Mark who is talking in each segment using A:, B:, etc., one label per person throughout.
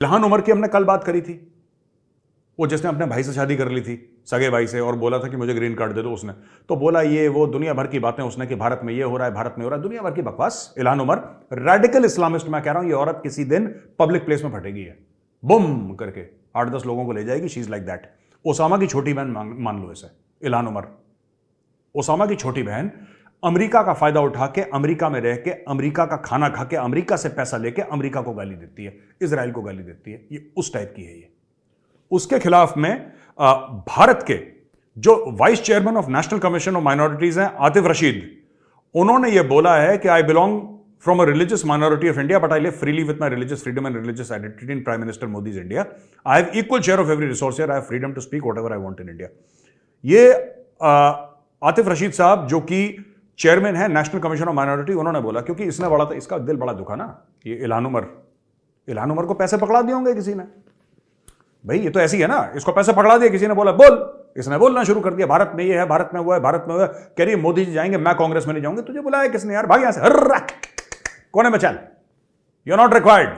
A: Ilhan Omar की हमने कल बात करी थी, वो जिसने अपने भाई से शादी कर ली थी, सगे भाई से, और बोला था कि मुझे ग्रीन कार्ड दे दो। उसने तो बोला ये वो दुनिया भर की बातें उसने कि भारत में ये हो रहा है, भारत में हो रहा है, दुनिया भर की बकवास। इल्हान उमर रेडिकल इस्लामिस्ट, मैं कह रहा हूं ये औरत किसी दिन पब्लिक प्लेस में फटेगी है, बुम करके 8-10 लोगों को ले जाएगी। She is like that. Osama की छोटी बहन मान लो इसे, इल्हान उमर। ओसामा की छोटी बहन अमेरिका का फायदा उठा के, अमेरिका में रह के, अमेरिका का खाना खा के, अमेरिका से पैसा लेके अमेरिका को गाली देती है, इजराइल को गाली देती है। ये उस टाइप की है ये। उसके खिलाफ में भारत के जो vice chairman of National Commission of Minorities हैं, आतिफ रशीद, उन्होंने ये बोला है कि I belong from a religious minority of India but I live freely with my religious freedom and religious identity in prime minister Modi's India. I have equal share of every resource here, I have freedom to speak whatever I want in India. ये आतिफ रशीद साहब जो कि chairman है national Commission of minority, उन्होंने बोला, क्योंकि इसने बड़ा था, इसका दिल बड़ा दुखा ना, ये इल्हान उमर को पैसे पकड़ा दिए होंगे किसी ने। भाई ये तो ऐसी है ना, इसको पैसे पकड़ा दिए किसी ने, बोला बोल, इसने बोलना शुरू कर दिया, भारत में ये है, भारत में वो है, भारत में वो है। कह रही है मोदी जी जाएंगे, मैं कांग्रेस में नहीं जाऊंगी। तुझे बुलाया किसने यार, भाग यहां से, कोने में चल, you are not required,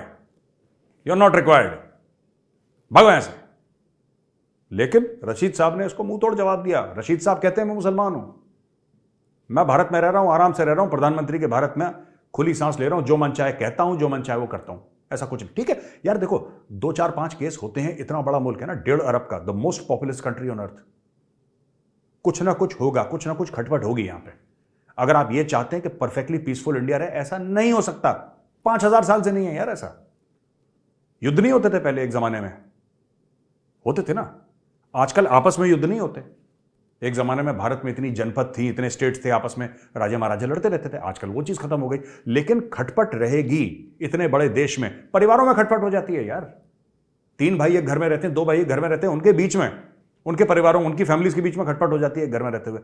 A: you are not required, भागो यहां से। लेकिन रशीद साहब ने इसको मुंह तोड़ जवाब दिया। रशीद साहब कहते हैं मैं मुसलमान हूं, मैं भारत में रह रहा हूं, आराम से रह रहा हूं, प्रधानमंत्री के भारत में खुली सांस ले रहा हूं, जो मन चाहे कहता हूं, जो मन चाहे वो करता हूं, ऐसा कुछ नहीं। ठीक है यार, देखो 2-4-5 केस होते हैं, इतना बड़ा मुल्क है ना, 1.5 अरब का, the most populous country on earth. कुछ ना कुछ होगा, कुछ ना कुछ खटपट होगी यहां पे। अगर आप ये चाहते हैं कि परफेक्टली पीसफुल इंडिया रहे, ऐसा नहीं हो सकता। 5000 साल से नहीं है यार ऐसा। युद्ध नहीं होते थे पहले, एक जमाने में होते थे ना, आजकल आपस में युद्ध नहीं होते। एक जमाने में भारत में इतनी जनपद थी, इतने स्टेट्स थे, आपस में राजा महाराजा लड़ते रहते थे। आजकल वो चीज खत्म हो गई, लेकिन खटपट रहेगी। इतने बड़े देश में परिवारों में खटपट हो जाती है यार। 3 भाई एक घर में रहते हैं, 2 भाई एक घर में रहते हैं, उनके बीच में, उनके परिवारों, उनकी फैमिलीज के बीच में खटपट हो जाती है घर में रहते हुए।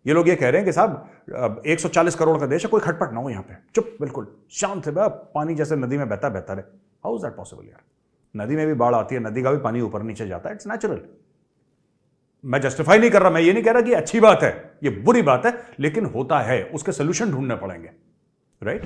A: ये लोग ये कह रहे हैं कि साहब 140 करोड़ का देश है, कोई खटपट ना हो यहाँ पे, चुप, बिल्कुल शांत है, पानी जैसे नदी में बहता रहे। हाउ इज दैट पॉसिबल यार? नदी में भी बाढ़ आती है, नदी का भी पानी ऊपर नीचे जाता है, इट्स नेचुरल। मैं जस्टिफाई नहीं कर रहा, मैं ये नहीं कह रहा कि अच्छी बात है, ये बुरी बात है, लेकिन होता है, उसके सोल्यूशन ढूंढने पड़ेंगे, राइट?